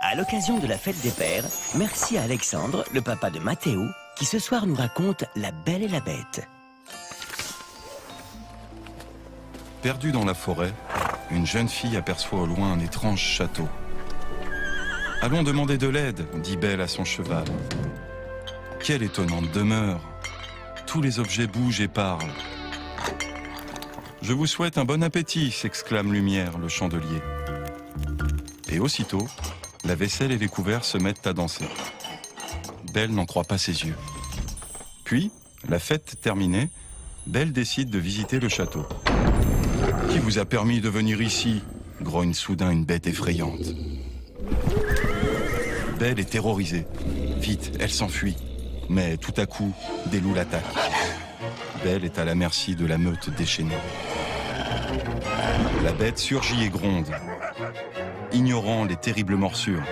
À l'occasion de la fête des pères, merci à Alexandre, le papa de Mathéo, qui ce soir nous raconte La Belle et la Bête. Perdue dans la forêt, une jeune fille aperçoit au loin un étrange château. « Allons demander de l'aide », dit Belle à son cheval. « Quelle étonnante demeure! Tous les objets bougent et parlent. »« Je vous souhaite un bon appétit », s'exclame Lumière, le chandelier. Et aussitôt, la vaisselle et les couverts se mettent à danser. Belle n'en croit pas ses yeux. Puis, la fête terminée, Belle décide de visiter le château. « Qui vous a permis de venir ici ?» grogne soudain une bête effrayante. Belle est terrorisée. Vite, elle s'enfuit. Mais tout à coup, des loups l'attaquent. Belle est à la merci de la meute déchaînée. La bête surgit et gronde. Ignorant les terribles morsures,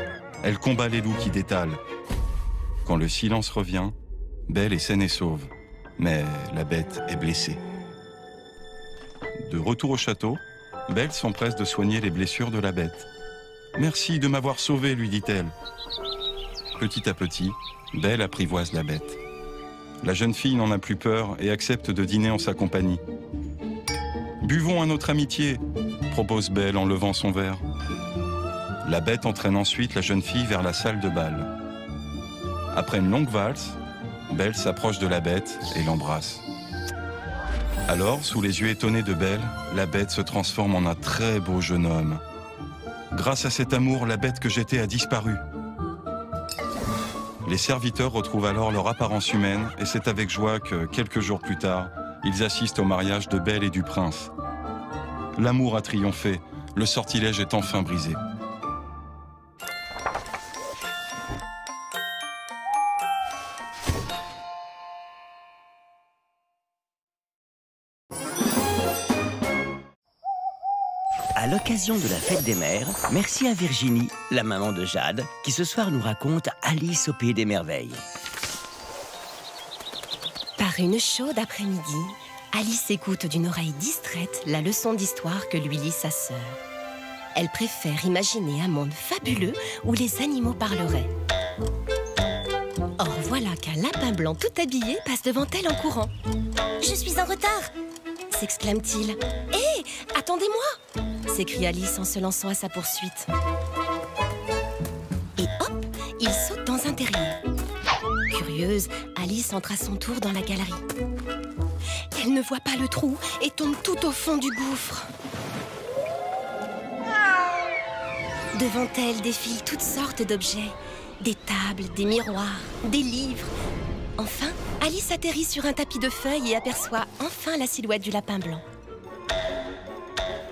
elle combat les loups qui détalent. Quand le silence revient, Belle est saine et sauve. Mais la bête est blessée. De retour au château, Belle s'empresse de soigner les blessures de la bête. « Merci de m'avoir sauvé », lui dit-elle. Petit à petit, Belle apprivoise la bête. La jeune fille n'en a plus peur et accepte de dîner en sa compagnie. « Buvons à notre amitié », propose Belle en levant son verre. La bête entraîne ensuite la jeune fille vers la salle de bal. Après une longue valse, Belle s'approche de la bête et l'embrasse. Alors, sous les yeux étonnés de Belle, la bête se transforme en un très beau jeune homme. Grâce à cet amour, la bête que j'étais a disparu. Les serviteurs retrouvent alors leur apparence humaine et c'est avec joie que, quelques jours plus tard, ils assistent au mariage de Belle et du prince. L'amour a triomphé, le sortilège est enfin brisé. À l'occasion de la fête des mères, merci à Virginie, la maman de Jade, qui ce soir nous raconte Alice au pays des merveilles. Par une chaude après-midi, Alice écoute d'une oreille distraite la leçon d'histoire que lui lit sa sœur. Elle préfère imaginer un monde fabuleux où les animaux parleraient. Or voilà qu'un lapin blanc tout habillé passe devant elle en courant. « Je suis en retard !» s'exclame-t-il. « Hé, attendez-moi !» s'écrie Alice en se lançant à sa poursuite. Et hop, il saute dans un terrier. Curieuse, Alice entre à son tour dans la galerie. Elle ne voit pas le trou et tombe tout au fond du gouffre. Devant elle défilent toutes sortes d'objets. Des tables, des miroirs, des livres. Enfin, Alice atterrit sur un tapis de feuilles et aperçoit enfin la silhouette du lapin blanc.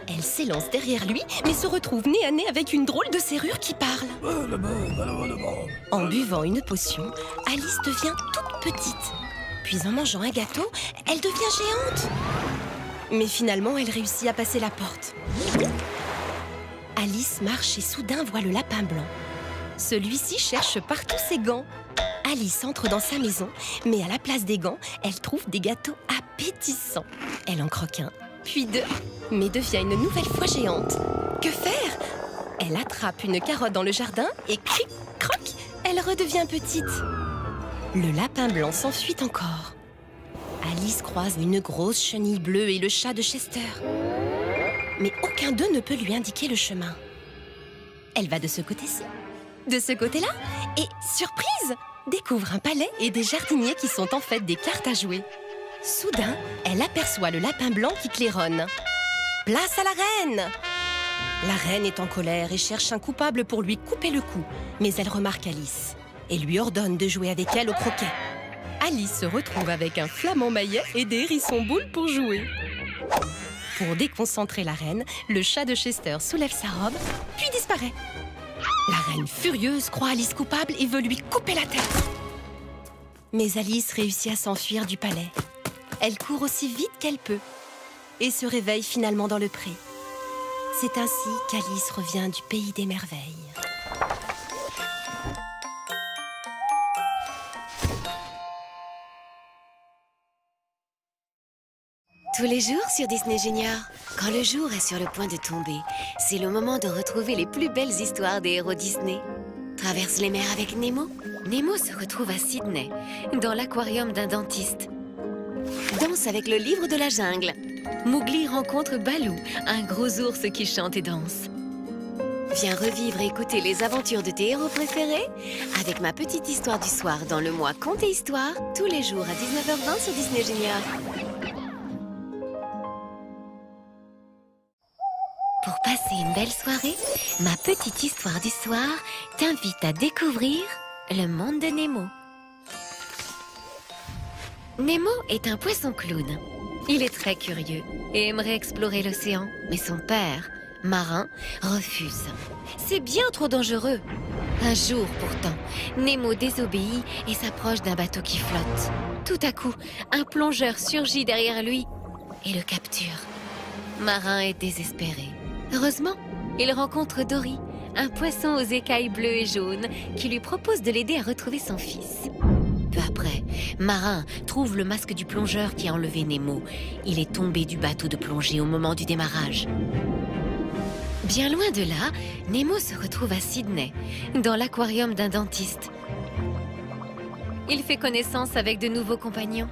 Elle s'élance derrière lui, mais se retrouve nez à nez avec une drôle de serrure qui parle. En buvant une potion, Alice devient toute petite. Puis en mangeant un gâteau, elle devient géante. Mais finalement, elle réussit à passer la porte. Alice marche et soudain voit le lapin blanc. Celui-ci cherche partout ses gants. Alice entre dans sa maison, mais à la place des gants, elle trouve des gâteaux appétissants. Elle en croque un, puis deux, mais devient une nouvelle fois géante. Que faire? Elle attrape une carotte dans le jardin et cric, croc, elle redevient petite. Le lapin blanc s'enfuit encore. Alice croise une grosse chenille bleue et le chat de Chester. Mais aucun d'eux ne peut lui indiquer le chemin. Elle va de ce côté-ci, de ce côté-là, et surprise, découvre un palais et des jardiniers qui sont en fait des cartes à jouer. Soudain, elle aperçoit le lapin blanc qui claironne. Place à la reine! La reine est en colère et cherche un coupable pour lui couper le cou. Mais elle remarque Alice et lui ordonne de jouer avec elle au croquet. Alice se retrouve avec un flamant maillet et des hérissons boules pour jouer. Pour déconcentrer la reine, le chat de Chester soulève sa robe, puis disparaît. La reine furieuse croit Alice coupable et veut lui couper la tête. Mais Alice réussit à s'enfuir du palais. Elle court aussi vite qu'elle peut et se réveille finalement dans le pré. C'est ainsi qu'Alice revient du pays des merveilles. Tous les jours sur Disney Junior, quand le jour est sur le point de tomber, c'est le moment de retrouver les plus belles histoires des héros Disney. traverse les mers avec Nemo. Nemo se retrouve à Sydney, dans l'aquarium d'un dentiste. Danse avec le livre de la jungle. Mowgli rencontre Baloo, un gros ours qui chante et danse. Viens revivre et écouter les aventures de tes héros préférés avec ma petite histoire du soir dans le mois Contes et Histoire, tous les jours à 19h20 sur Disney Junior. Pour passer une belle soirée, ma petite histoire du soir t'invite à découvrir le monde de Nemo. Nemo est un poisson clown. Il est très curieux et aimerait explorer l'océan, mais son père, marin, refuse. C'est bien trop dangereux. Un jour pourtant, Nemo désobéit et s'approche d'un bateau qui flotte. Tout à coup, un plongeur surgit derrière lui et le capture. Marin est désespéré. Heureusement, il rencontre Dory, un poisson aux écailles bleues et jaunes qui lui propose de l'aider à retrouver son fils. Peu après, Marin trouve le masque du plongeur qui a enlevé Nemo. Il est tombé du bateau de plongée au moment du démarrage. Bien loin de là, Nemo se retrouve à Sydney, dans l'aquarium d'un dentiste. Il fait connaissance avec de nouveaux compagnons.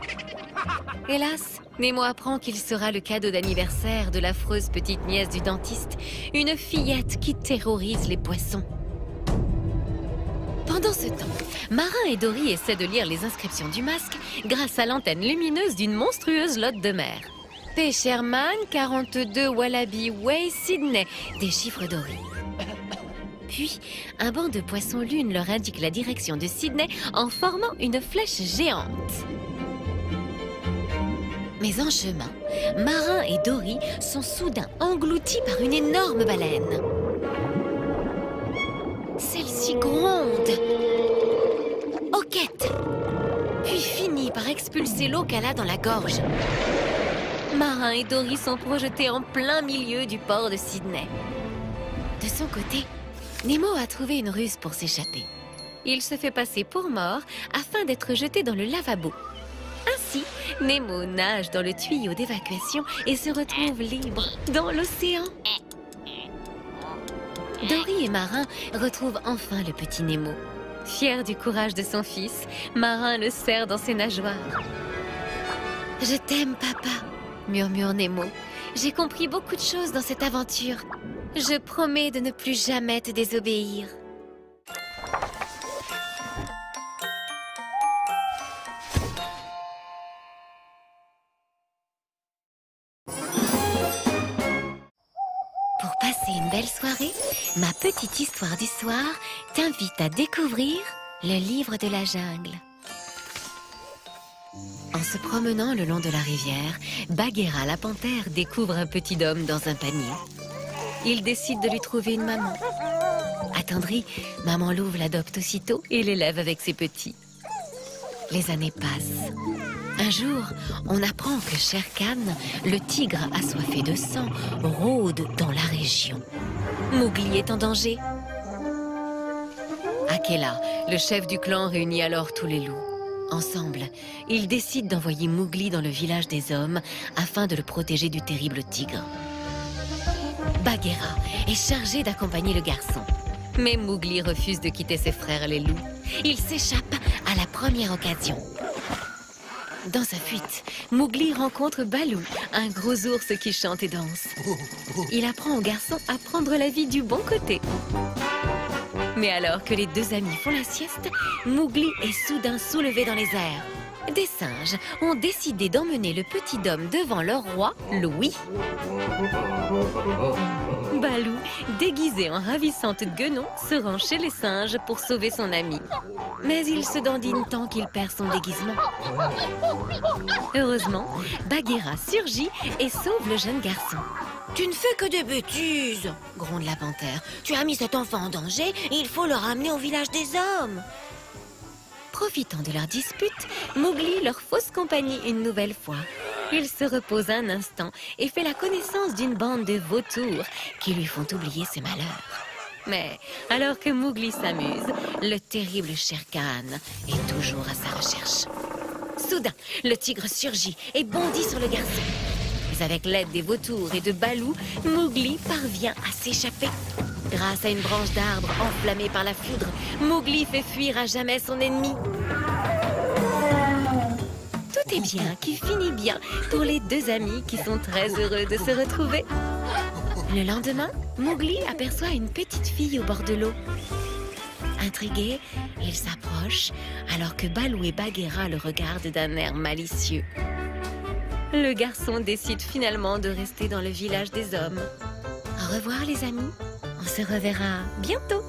Hélas, Nemo apprend qu'il sera le cadeau d'anniversaire de l'affreuse petite nièce du dentiste, une fillette qui terrorise les poissons. Pendant ce temps, Marin et Dory essaient de lire les inscriptions du masque grâce à l'antenne lumineuse d'une monstrueuse lotte de mer. P. Sherman, 42 Wallaby Way, Sydney, déchiffre Dory. Puis, un banc de poissons-lunes leur indique la direction de Sydney en formant une flèche géante. Mais en chemin, Marin et Dory sont soudain engloutis par une énorme baleine. Celle-ci gronde, hoquette, puis finit par expulser l'eau qu'elle a dans la gorge. Marin et Dory sont projetés en plein milieu du port de Sydney. De son côté, Nemo a trouvé une ruse pour s'échapper. Il se fait passer pour mort afin d'être jeté dans le lavabo. Ainsi, Nemo nage dans le tuyau d'évacuation et se retrouve libre dans l'océan. Dory et Marin retrouvent enfin le petit Nemo. Fier du courage de son fils, Marin le serre dans ses nageoires. « Je t'aime, papa », murmure Nemo. « J'ai compris beaucoup de choses dans cette aventure. Je promets de ne plus jamais te désobéir. » Pour passer une belle soirée, ma petite histoire du soir t'invite à découvrir le livre de la jungle. En se promenant le long de la rivière, Bagheera la panthère découvre un petit homme dans un panier. Il décide de lui trouver une maman. Attendrie, maman louve l'adopte aussitôt et l'élève avec ses petits. Les années passent. Un jour, on apprend que Shere Khan, le tigre assoiffé de sang, rôde dans la région. Mowgli est en danger. Akela, le chef du clan, réunit alors tous les loups. Ensemble, ils décident d'envoyer Mowgli dans le village des hommes afin de le protéger du terrible tigre. Bagheera est chargé d'accompagner le garçon. Mais Mowgli refuse de quitter ses frères les loups. Il s'échappe à la première occasion. Dans sa fuite, Mowgli rencontre Baloo, un gros ours qui chante et danse. Il apprend au garçon à prendre la vie du bon côté. Mais alors que les deux amis font la sieste, Mowgli est soudain soulevé dans les airs. Des singes ont décidé d'emmener le petit homme devant leur roi, Louis. Baloo, déguisé en ravissante guenon, se rend chez les singes pour sauver son ami. Mais il se dandine tant qu'il perd son déguisement. Heureusement, Bagheera surgit et sauve le jeune garçon. « Tu ne fais que des bêtises !» gronde la panthère. « Tu as mis cet enfant en danger, il faut le ramener au village des hommes !» Profitant de leur dispute, Mowgli leur fausse compagnie une nouvelle fois. Il se repose un instant et fait la connaissance d'une bande de vautours qui lui font oublier ses malheurs. Mais alors que Mowgli s'amuse, le terrible Shere Khan est toujours à sa recherche. Soudain, le tigre surgit et bondit sur le garçon. avec l'aide des vautours et de Balou, Mowgli parvient à s'échapper. Grâce à une branche d'arbre enflammée par la foudre, Mowgli fait fuir à jamais son ennemi. Tout est bien qui finit bien pour les deux amis qui sont très heureux de se retrouver. Le lendemain, Mowgli aperçoit une petite fille au bord de l'eau. Intrigué, il s'approche alors que Balou et Bagheera le regardent d'un air malicieux. Le garçon décide finalement de rester dans le village des hommes. Au revoir les amis, on se reverra bientôt.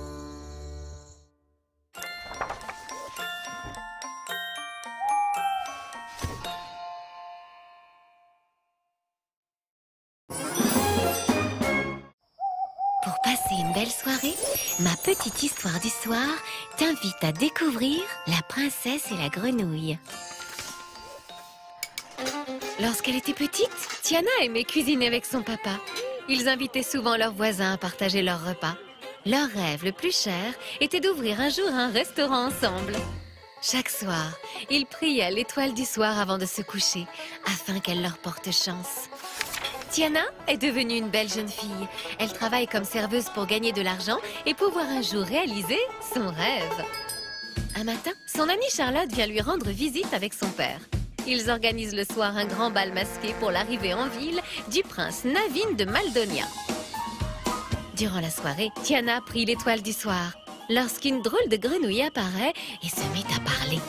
Pour passer une belle soirée, ma petite histoire du soir t'invite à découvrir La princesse et la grenouille. Lorsqu'elle était petite, Tiana aimait cuisiner avec son papa. Ils invitaient souvent leurs voisins à partager leurs repas. Leur rêve le plus cher était d'ouvrir un jour un restaurant ensemble. Chaque soir, ils priaient l'étoile du soir avant de se coucher, afin qu'elle leur porte chance. Tiana est devenue une belle jeune fille. Elle travaille comme serveuse pour gagner de l'argent et pouvoir un jour réaliser son rêve. Un matin, son amie Charlotte vient lui rendre visite avec son père. Ils organisent le soir un grand bal masqué pour l'arrivée en ville du prince Navin de Maldonia. Durant la soirée, Tiana prie l'étoile du soir, lorsqu'une drôle de grenouille apparaît et se met à parler.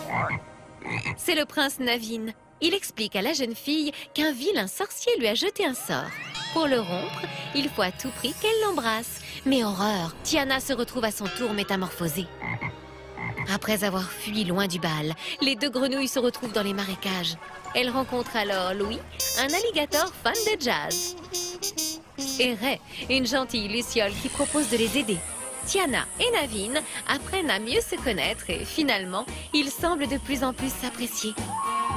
C'est le prince Navin. Il explique à la jeune fille qu'un vilain sorcier lui a jeté un sort. Pour le rompre, il faut à tout prix qu'elle l'embrasse. Mais horreur, Tiana se retrouve à son tour métamorphosée. Après avoir fui loin du bal, les deux grenouilles se retrouvent dans les marécages. Elle rencontre alors Louis, un alligator fan de jazz. Et Ray, une gentille luciole qui propose de les aider. Tiana et Navin apprennent à mieux se connaître et finalement, ils semblent de plus en plus s'apprécier.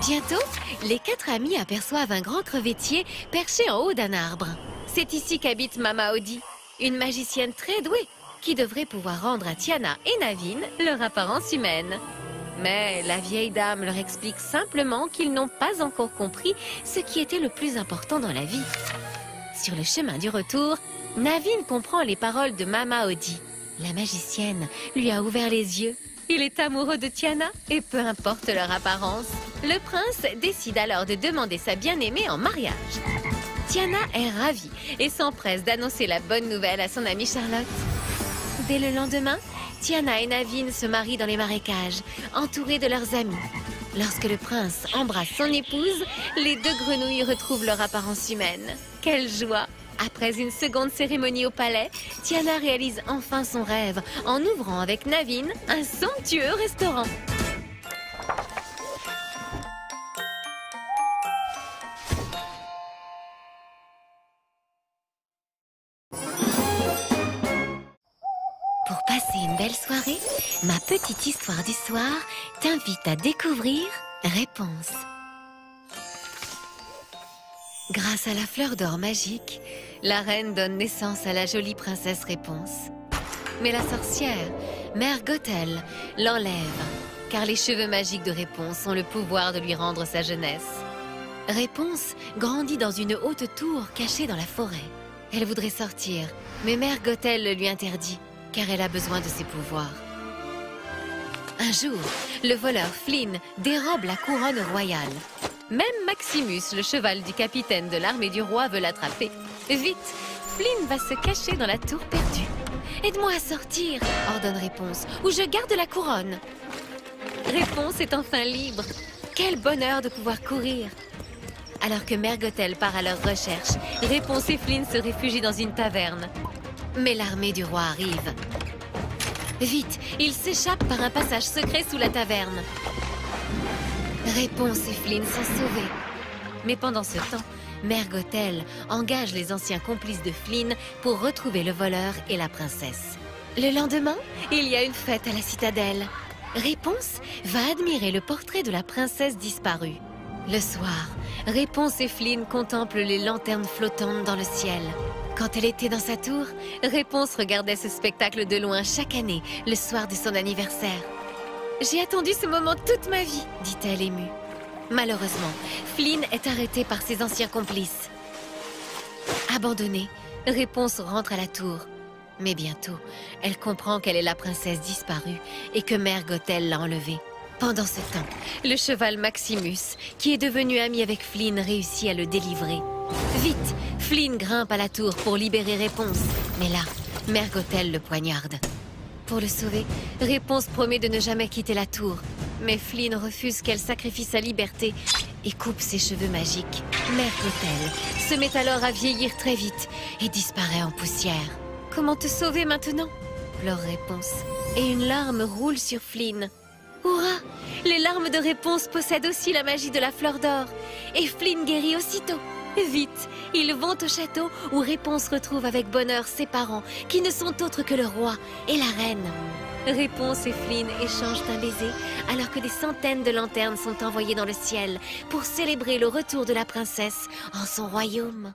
Bientôt, les quatre amis aperçoivent un grand crevettier perché en haut d'un arbre. C'est ici qu'habite Mama Odi, une magicienne très douée qui devrait pouvoir rendre à Tiana et Navin leur apparence humaine. Mais la vieille dame leur explique simplement qu'ils n'ont pas encore compris ce qui était le plus important dans la vie. Sur le chemin du retour, Navin comprend les paroles de Mama Odi. La magicienne lui a ouvert les yeux. Il est amoureux de Tiana et peu importe leur apparence. Le prince décide alors de demander sa bien-aimée en mariage. Tiana est ravie et s'empresse d'annoncer la bonne nouvelle à son amie Charlotte. Dès le lendemain, Tiana et Navin se marient dans les marécages, entourés de leurs amis. Lorsque le prince embrasse son épouse, les deux grenouilles retrouvent leur apparence humaine. Quelle joie! Après une seconde cérémonie au palais, Tiana réalise enfin son rêve en ouvrant avec Navin un somptueux restaurant. Pour passer une belle soirée, ma petite histoire du soir t'invite à découvrir Réponse. Grâce à la fleur d'or magique, la reine donne naissance à la jolie princesse Réponse. Mais la sorcière, Mère Gothel, l'enlève, car les cheveux magiques de Réponse ont le pouvoir de lui rendre sa jeunesse. Réponse grandit dans une haute tour cachée dans la forêt. Elle voudrait sortir, mais Mère Gothel le lui interdit, car elle a besoin de ses pouvoirs. Un jour, le voleur Flynn dérobe la couronne royale. Même Maximus, le cheval du capitaine de l'armée du roi, veut l'attraper. Vite, Flynn va se cacher dans la tour perdue. « Aide-moi à sortir !» ordonne Réponse, « ou je garde la couronne !» Réponse est enfin libre. Quel bonheur de pouvoir courir! Alors que Mère Gothel part à leur recherche, Réponse et Flynn se réfugient dans une taverne. Mais l'armée du roi arrive. Vite, ils s'échappent par un passage secret sous la taverne. Réponse et Flynn sont sauvés. Mais pendant ce temps, Mère Gothel engage les anciens complices de Flynn pour retrouver le voleur et la princesse. Le lendemain, il y a une fête à la citadelle. Réponse va admirer le portrait de la princesse disparue. Le soir, Réponse et Flynn contemplent les lanternes flottantes dans le ciel. Quand elle était dans sa tour, Réponse regardait ce spectacle de loin chaque année, le soir de son anniversaire. « J'ai attendu ce moment toute ma vie », dit-elle émue. Malheureusement, Flynn est arrêté par ses anciens complices. Abandonnée, Réponse rentre à la tour. Mais bientôt, elle comprend qu'elle est la princesse disparue et que Mère Gothel l'a enlevée. Pendant ce temps, le cheval Maximus, qui est devenu ami avec Flynn, réussit à le délivrer. Vite, Flynn grimpe à la tour pour libérer Réponse. Mais là, Mère Gothel le poignarde. Pour le sauver, Réponse promet de ne jamais quitter la tour. Mais Flynn refuse qu'elle sacrifie sa liberté et coupe ses cheveux magiques. Mère Gothel se met alors à vieillir très vite et disparaît en poussière. Comment te sauver maintenant? Pleure Réponse. Et une larme roule sur Flynn. Hurrah! Les larmes de Réponse possèdent aussi la magie de la fleur d'or. Et Flynn guérit aussitôt. Vite, ils vont au château où Réponse retrouve avec bonheur ses parents, qui ne sont autres que le roi et la reine. Réponse et Flynn échangent un baiser alors que des centaines de lanternes sont envoyées dans le ciel pour célébrer le retour de la princesse en son royaume.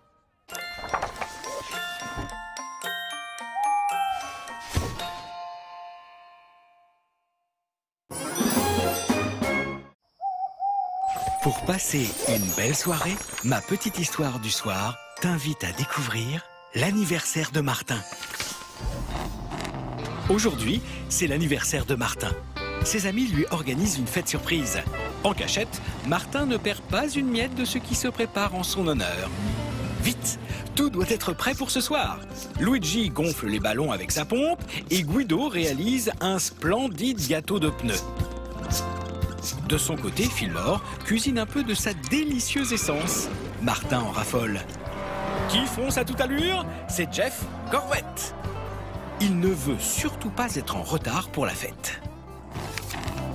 Pour passer une belle soirée, ma petite histoire du soir t'invite à découvrir l'anniversaire de Martin. Aujourd'hui, c'est l'anniversaire de Martin. Ses amis lui organisent une fête surprise. En cachette, Martin ne perd pas une miette de ce qui se prépare en son honneur. Vite, tout doit être prêt pour ce soir. Luigi gonfle les ballons avec sa pompe et Guido réalise un splendide gâteau de pneus. De son côté, Fillmore cuisine un peu de sa délicieuse essence. Martin en raffole. Qui fonce à toute allure? C'est Jeff Corvette. Il ne veut surtout pas être en retard pour la fête.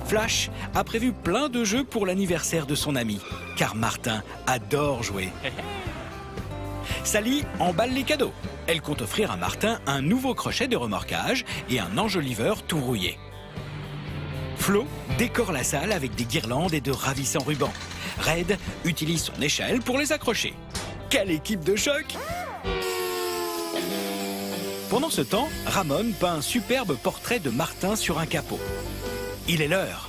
Flash a prévu plein de jeux pour l'anniversaire de son ami, car Martin adore jouer. Sally emballe les cadeaux. Elle compte offrir à Martin un nouveau crochet de remorquage et un enjoliveur tout rouillé. Flo décore la salle avec des guirlandes et de ravissants rubans. Red utilise son échelle pour les accrocher. Quelle équipe de choc! Pendant ce temps, Ramon peint un superbe portrait de Martin sur un capot. Il est l'heure.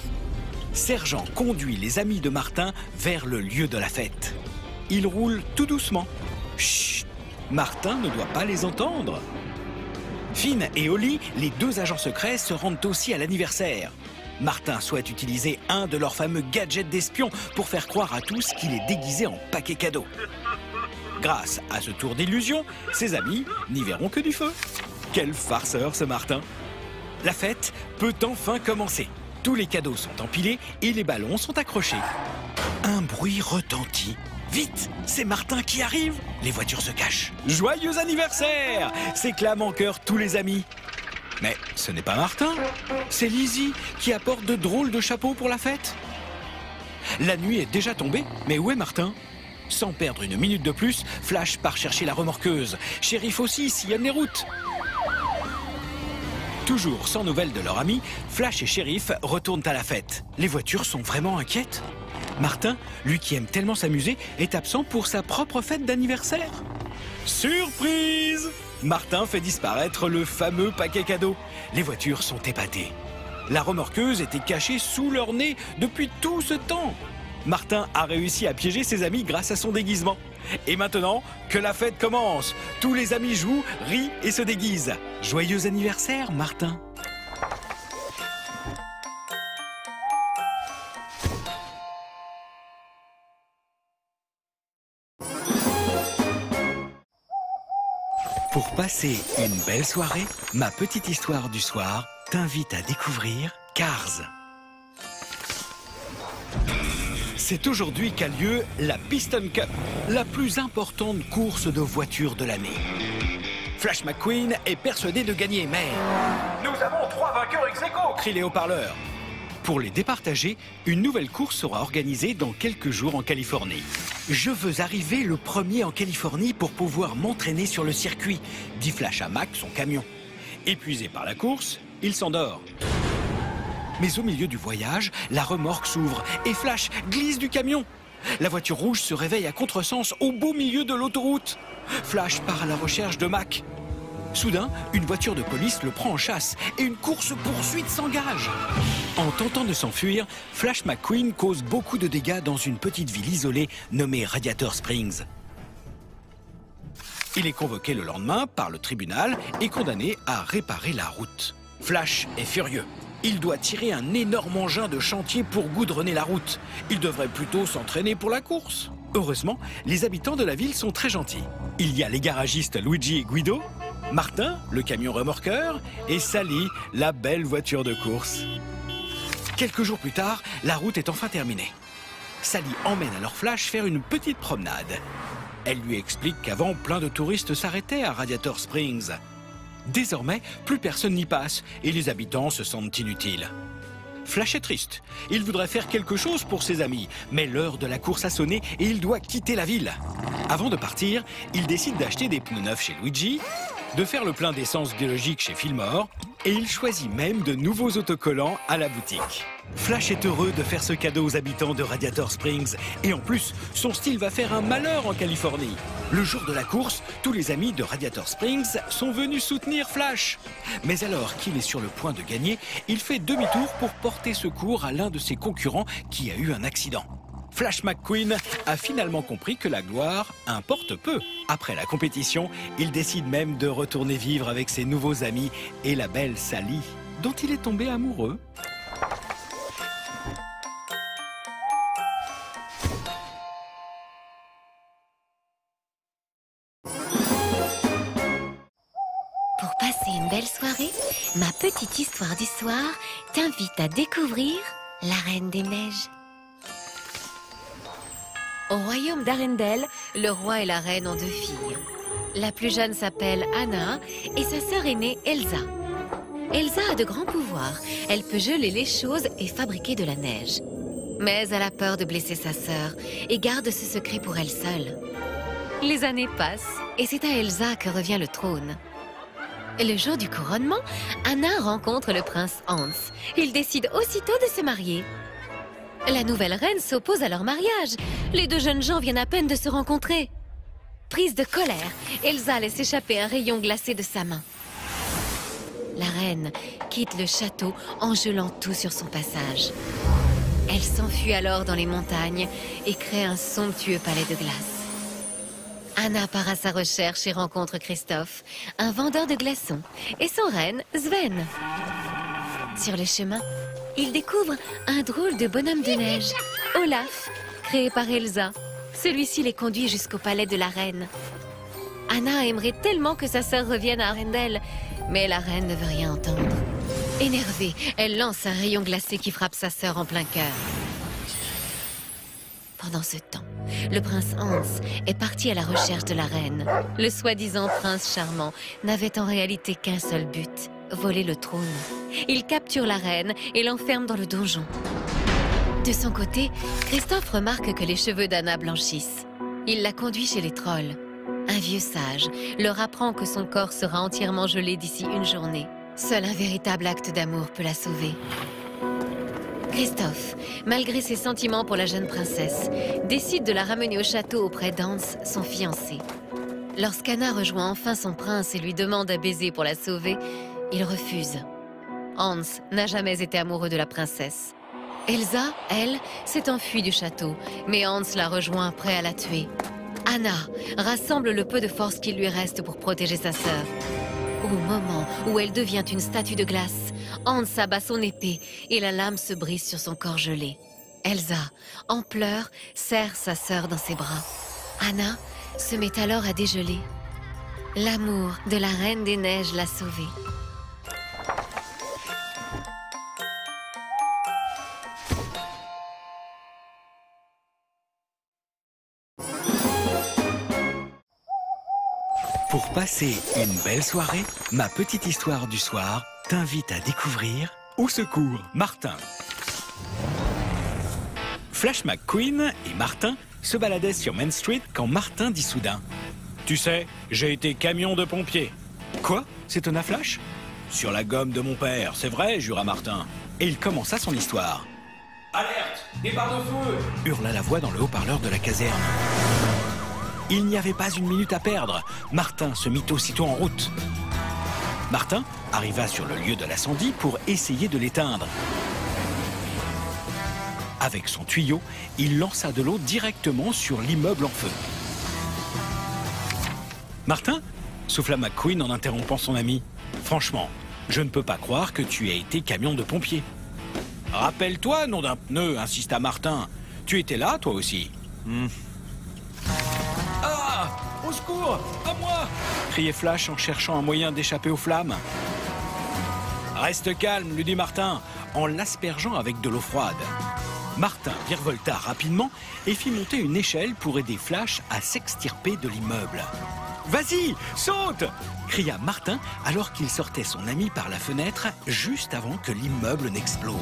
Sergent conduit les amis de Martin vers le lieu de la fête. Il roule tout doucement. Chut! Martin ne doit pas les entendre. Finn et Holly, les deux agents secrets, se rendent aussi à l'anniversaire. Martin souhaite utiliser un de leurs fameux gadgets d'espion pour faire croire à tous qu'il est déguisé en paquet cadeau. Grâce à ce tour d'illusion, ses amis n'y verront que du feu. Quel farceur ce Martin! La fête peut enfin commencer. Tous les cadeaux sont empilés et les ballons sont accrochés. Un bruit retentit. Vite, c'est Martin qui arrive! Les voitures se cachent. Joyeux anniversaire! S'éclament en chœur tous les amis. Mais ce n'est pas Martin, c'est Lizzie qui apporte de drôles de chapeaux pour la fête. La nuit est déjà tombée, mais où est Martin? Sans perdre une minute de plus, Flash part chercher la remorqueuse. Shérif aussi sillonne les routes. Toujours sans nouvelles de leur ami, Flash et Shérif retournent à la fête. Les voitures sont vraiment inquiètes. Martin, lui qui aime tellement s'amuser, est absent pour sa propre fête d'anniversaire. Surprise! Martin fait disparaître le fameux paquet cadeau. Les voitures sont épatées. La remorqueuse était cachée sous leur nez depuis tout ce temps. Martin a réussi à piéger ses amis grâce à son déguisement. Et maintenant, que la fête commence. Tous les amis jouent, rient et se déguisent. Joyeux anniversaire, Martin. Pour passer une belle soirée, ma petite histoire du soir t'invite à découvrir Cars. C'est aujourd'hui qu'a lieu la Piston Cup, la plus importante course de voitures de l'année. Flash McQueen est persuadé de gagner, mais... Nous avons 3 vainqueurs ex-aequo, crient les haut-parleurs. Pour les départager, une nouvelle course sera organisée dans quelques jours en Californie. Je veux arriver le premier en Californie pour pouvoir m'entraîner sur le circuit, dit Flash à Mac, son camion. Épuisé par la course, il s'endort. Mais au milieu du voyage, la remorque s'ouvre et Flash glisse du camion. La voiture rouge se réveille à contresens au beau milieu de l'autoroute. Flash part à la recherche de Mac. Soudain, une voiture de police le prend en chasse et une course-poursuite s'engage. En tentant de s'enfuir, Flash McQueen cause beaucoup de dégâts dans une petite ville isolée nommée Radiator Springs. Il est convoqué le lendemain par le tribunal et condamné à réparer la route. Flash est furieux. Il doit tirer un énorme engin de chantier pour goudronner la route. Il devrait plutôt s'entraîner pour la course. Heureusement, les habitants de la ville sont très gentils. Il y a les garagistes Luigi et Guido, Martin, le camion remorqueur, et Sally, la belle voiture de course. Quelques jours plus tard, la route est enfin terminée. Sally emmène alors Flash faire une petite promenade. Elle lui explique qu'avant, plein de touristes s'arrêtaient à Radiator Springs. Désormais, plus personne n'y passe et les habitants se sentent inutiles. Flash est triste. Il voudrait faire quelque chose pour ses amis, mais l'heure de la course a sonné et il doit quitter la ville. Avant de partir, il décide d'acheter des pneus neufs chez Luigi, de faire le plein d'essence biologique chez Fillmore et il choisit même de nouveaux autocollants à la boutique. Flash est heureux de faire ce cadeau aux habitants de Radiator Springs et en plus, son style va faire un malheur en Californie. Le jour de la course, tous les amis de Radiator Springs sont venus soutenir Flash. Mais alors qu'il est sur le point de gagner, il fait demi-tour pour porter secours à l'un de ses concurrents qui a eu un accident. Flash McQueen a finalement compris que la gloire importe peu. Après la compétition, il décide même de retourner vivre avec ses nouveaux amis et la belle Sally, dont il est tombé amoureux. Pour passer une belle soirée, ma petite histoire du soir t'invite à découvrir la Reine des Neiges. Au royaume d'Arendelle, le roi et la reine ont 2 filles. La plus jeune s'appelle Anna et sa sœur aînée Elsa. Elsa a de grands pouvoirs. Elle peut geler les choses et fabriquer de la neige. Mais elle a peur de blesser sa sœur et garde ce secret pour elle seule. Les années passent et c'est à Elsa que revient le trône. Le jour du couronnement, Anna rencontre le prince Hans. Ils décident aussitôt de se marier. La nouvelle reine s'oppose à leur mariage. Les 2 jeunes gens viennent à peine de se rencontrer. Prise de colère, Elsa laisse échapper un rayon glacé de sa main. La reine quitte le château en gelant tout sur son passage. Elle s'enfuit alors dans les montagnes et crée un somptueux palais de glace. Anna part à sa recherche et rencontre Christophe, un vendeur de glaçons, et son reine, Sven. Sur le chemin, il découvre un drôle de bonhomme de neige, Olaf, créé par Elsa. Celui-ci les conduit jusqu'au palais de la reine. Anna aimerait tellement que sa sœur revienne à Arendelle, mais la reine ne veut rien entendre. Énervée, elle lance un rayon glacé qui frappe sa sœur en plein cœur. Pendant ce temps, le prince Hans est parti à la recherche de la reine. Le soi-disant prince charmant n'avait en réalité qu'un seul but, voler le trône. Il capture la reine et l'enferme dans le donjon. De son côté, Christophe remarque que les cheveux d'Anna blanchissent. Il la conduit chez les trolls. Un vieux sage leur apprend que son corps sera entièrement gelé d'ici une journée. Seul un véritable acte d'amour peut la sauver. Christophe, malgré ses sentiments pour la jeune princesse, décide de la ramener au château auprès d'Hans, son fiancé. Lorsqu'Anna rejoint enfin son prince et lui demande un baiser pour la sauver, il refuse. Hans n'a jamais été amoureux de la princesse. Elsa, elle, s'est enfuie du château, mais Hans la rejoint prêt à la tuer. Anna rassemble le peu de force qu'il lui reste pour protéger sa sœur. Au moment où elle devient une statue de glace, Hans abat son épée et la lame se brise sur son corps gelé. Elsa, en pleurs, serre sa sœur dans ses bras. Anna se met alors à dégeler. L'amour de la Reine des Neiges l'a sauvée. Pour passer une belle soirée, ma petite histoire du soir t'invite à découvrir Au secours, Martin. Flash McQueen et Martin se baladaient sur Main Street quand Martin dit soudain « Tu sais, j'ai été camion de pompier. »« Quoi » s'étonna Flash. « Sur la gomme de mon père, c'est vrai » jura Martin. Et il commença son histoire. « Alerte, départ de feu » hurla la voix dans le haut-parleur de la caserne. Il n'y avait pas une minute à perdre. Martin se mit aussitôt en route. Martin arriva sur le lieu de l'incendie pour essayer de l'éteindre. Avec son tuyau, il lança de l'eau directement sur l'immeuble en feu. Martin, souffla McQueen en interrompant son ami. Franchement, je ne peux pas croire que tu aies été camion de pompier. Rappelle-toi, nom d'un pneu, insista Martin. Tu étais là, toi aussi. Ah! Au secours! À moi! Criait Flash en cherchant un moyen d'échapper aux flammes. Reste calme, lui dit Martin, en l'aspergeant avec de l'eau froide. Martin virevolta rapidement et fit monter une échelle pour aider Flash à s'extirper de l'immeuble. « Vas-y, saute !» cria Martin alors qu'il sortait son ami par la fenêtre juste avant que l'immeuble n'explose.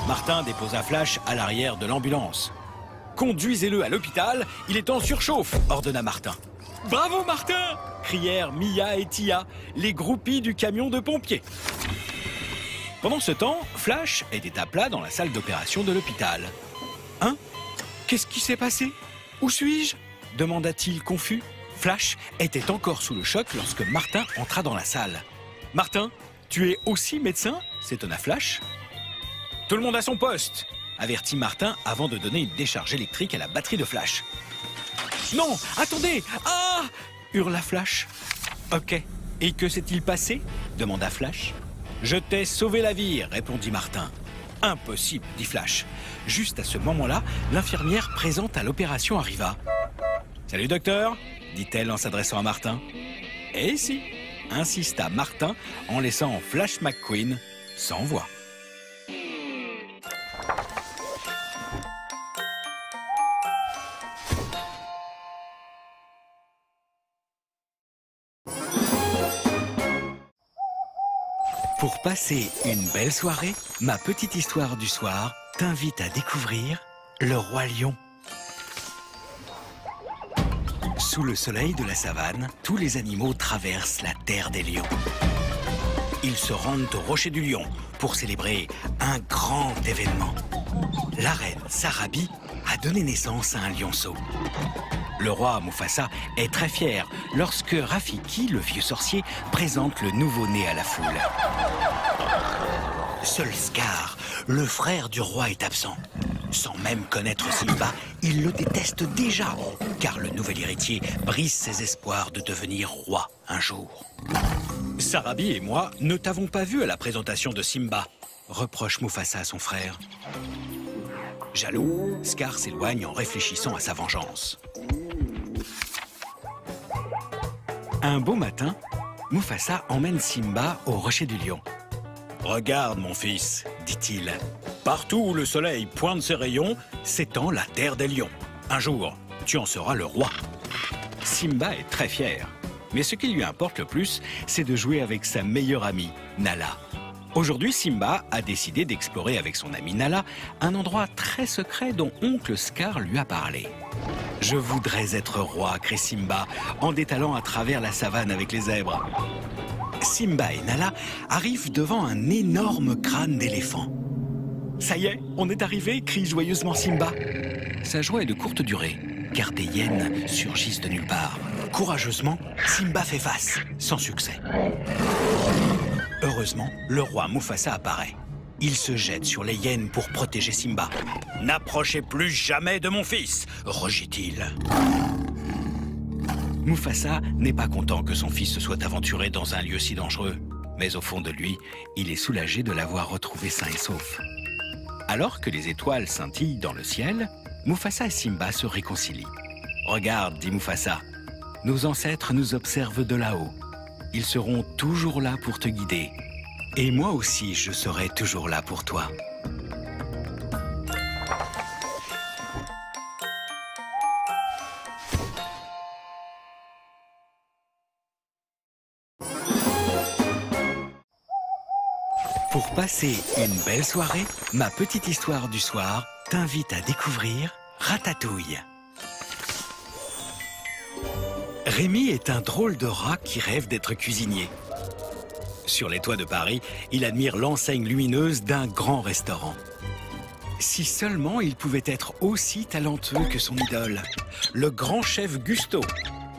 Martin déposa Flash à l'arrière de l'ambulance. « Conduisez-le à l'hôpital, il est en surchauffe !» ordonna Martin. « Bravo Martin !» crièrent Mia et Tia, les groupies du camion de pompiers. Pendant ce temps, Flash était à plat dans la salle d'opération de l'hôpital. « Hein? Qu'est-ce qui s'est passé? Où suis-je » demanda-t-il confus. Flash était encore sous le choc lorsque Martin entra dans la salle. « Martin, tu es aussi médecin » s'étonna Flash. « Tout le monde à son poste !» avertit Martin avant de donner une décharge électrique à la batterie de Flash. « Non, attendez! Ah !» hurla Flash. « Ok, et que s'est-il passé ?» demanda Flash. « Je t'ai sauvé la vie !» répondit Martin. « Impossible !» dit Flash. Juste à ce moment-là, l'infirmière présente à l'opération arriva. « Salut docteur !» dit-elle en s'adressant à Martin. « Eh si !» insista Martin en laissant Flash McQueen sans voix. Pour passer une belle soirée, ma petite histoire du soir t'invite à découvrir le roi lion. Sous le soleil de la savane, tous les animaux traversent la terre des lions. Ils se rendent au rocher du lion pour célébrer un grand événement. La reine Sarabi a donné naissance à un lionceau. Le roi Mufasa est très fier lorsque Rafiki, le vieux sorcier, présente le nouveau-né à la foule. Seul Scar, le frère du roi, est absent. Sans même connaître Simba, il le déteste déjà, car le nouvel héritier brise ses espoirs de devenir roi un jour. Sarabi et moi ne t'avons pas vu à la présentation de Simba, reproche Mufasa à son frère. Jaloux, Scar s'éloigne en réfléchissant à sa vengeance. Un beau matin, Mufasa emmène Simba au rocher du lion. « Regarde, mon fils, dit-il. Partout où le soleil pointe ses rayons, s'étend la terre des lions. Un jour, tu en seras le roi. » Simba est très fier. Mais ce qui lui importe le plus, c'est de jouer avec sa meilleure amie, Nala. Aujourd'hui, Simba a décidé d'explorer avec son ami Nala un endroit très secret dont oncle Scar lui a parlé. « Je voudrais être roi », crie Simba, en détalant à travers la savane avec les zèbres. Simba et Nala arrivent devant un énorme crâne d'éléphant. « Ça y est, on est arrivé !» crie joyeusement Simba. Sa joie est de courte durée, car des hyènes surgissent de nulle part. Courageusement, Simba fait face, sans succès. Heureusement, le roi Mufasa apparaît. Il se jette sur les hyènes pour protéger Simba. « N'approchez plus jamais de mon fils !» rugit-il. Mufasa n'est pas content que son fils se soit aventuré dans un lieu si dangereux. Mais au fond de lui, il est soulagé de l'avoir retrouvé sain et sauf. Alors que les étoiles scintillent dans le ciel, Mufasa et Simba se réconcilient. « Regarde, dit Mufasa, nos ancêtres nous observent de là-haut. Ils seront toujours là pour te guider. Et moi aussi, je serai toujours là pour toi. » Pour passer une belle soirée, ma petite histoire du soir t'invite à découvrir Ratatouille. Rémi est un drôle de rat qui rêve d'être cuisinier. Sur les toits de Paris, il admire l'enseigne lumineuse d'un grand restaurant. Si seulement il pouvait être aussi talentueux que son idole, le grand chef Gusto,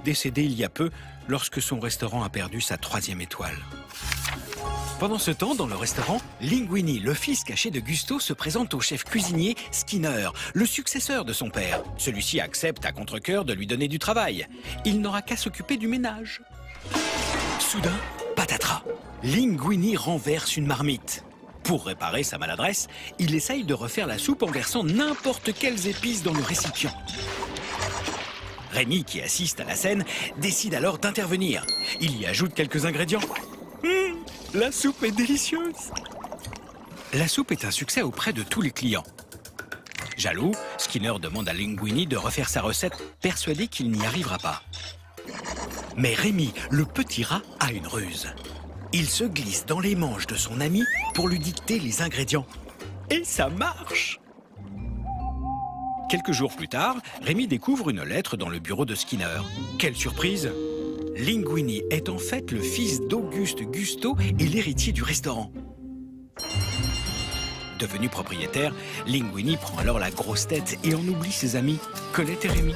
décédé il y a peu lorsque son restaurant a perdu sa 3e étoile. Pendant ce temps, dans le restaurant, Linguini, le fils caché de Gusto, se présente au chef cuisinier Skinner, le successeur de son père. Celui-ci accepte à contre-cœur de lui donner du travail. Il n'aura qu'à s'occuper du ménage. Soudain, patatras, Linguini renverse une marmite. Pour réparer sa maladresse, il essaye de refaire la soupe en versant n'importe quelles épices dans le récipient. Rémi, qui assiste à la scène, décide alors d'intervenir. Il y ajoute quelques ingrédients. La soupe est délicieuse. La soupe est un succès auprès de tous les clients. Jaloux, Skinner demande à Linguini de refaire sa recette, persuadé qu'il n'y arrivera pas. Mais Rémi, le petit rat, a une ruse. Il se glisse dans les manches de son ami pour lui dicter les ingrédients. Et ça marche! Quelques jours plus tard, Rémi découvre une lettre dans le bureau de Skinner. Quelle surprise! Linguini est en fait le fils d'Auguste Gusto et l'héritier du restaurant. Devenu propriétaire, Linguini prend alors la grosse tête et en oublie ses amis, Colette et Rémi.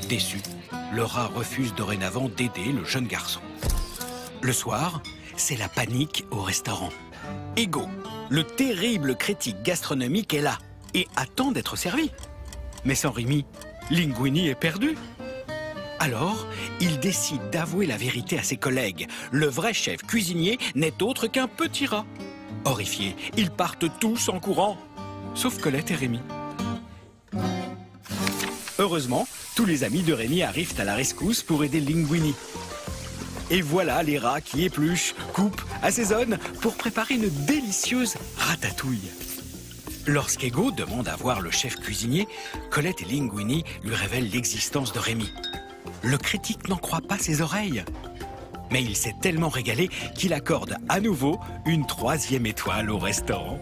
Déçu, le rat refuse dorénavant d'aider le jeune garçon. Le soir, c'est la panique au restaurant. Ego, le terrible critique gastronomique, est là et attend d'être servi. Mais sans Rémi, Linguini est perdu. Alors, il décide d'avouer la vérité à ses collègues. Le vrai chef cuisinier n'est autre qu'un petit rat. Horrifiés, ils partent tous en courant, sauf Colette et Rémi. Heureusement, tous les amis de Rémi arrivent à la rescousse pour aider Linguini. Et voilà les rats qui épluchent, coupent, assaisonnent pour préparer une délicieuse ratatouille. Lorsqu'Ego demande à voir le chef cuisinier, Colette et Linguini lui révèlent l'existence de Rémi. Le critique n'en croit pas ses oreilles. Mais il s'est tellement régalé qu'il accorde à nouveau une 3e étoile au restaurant.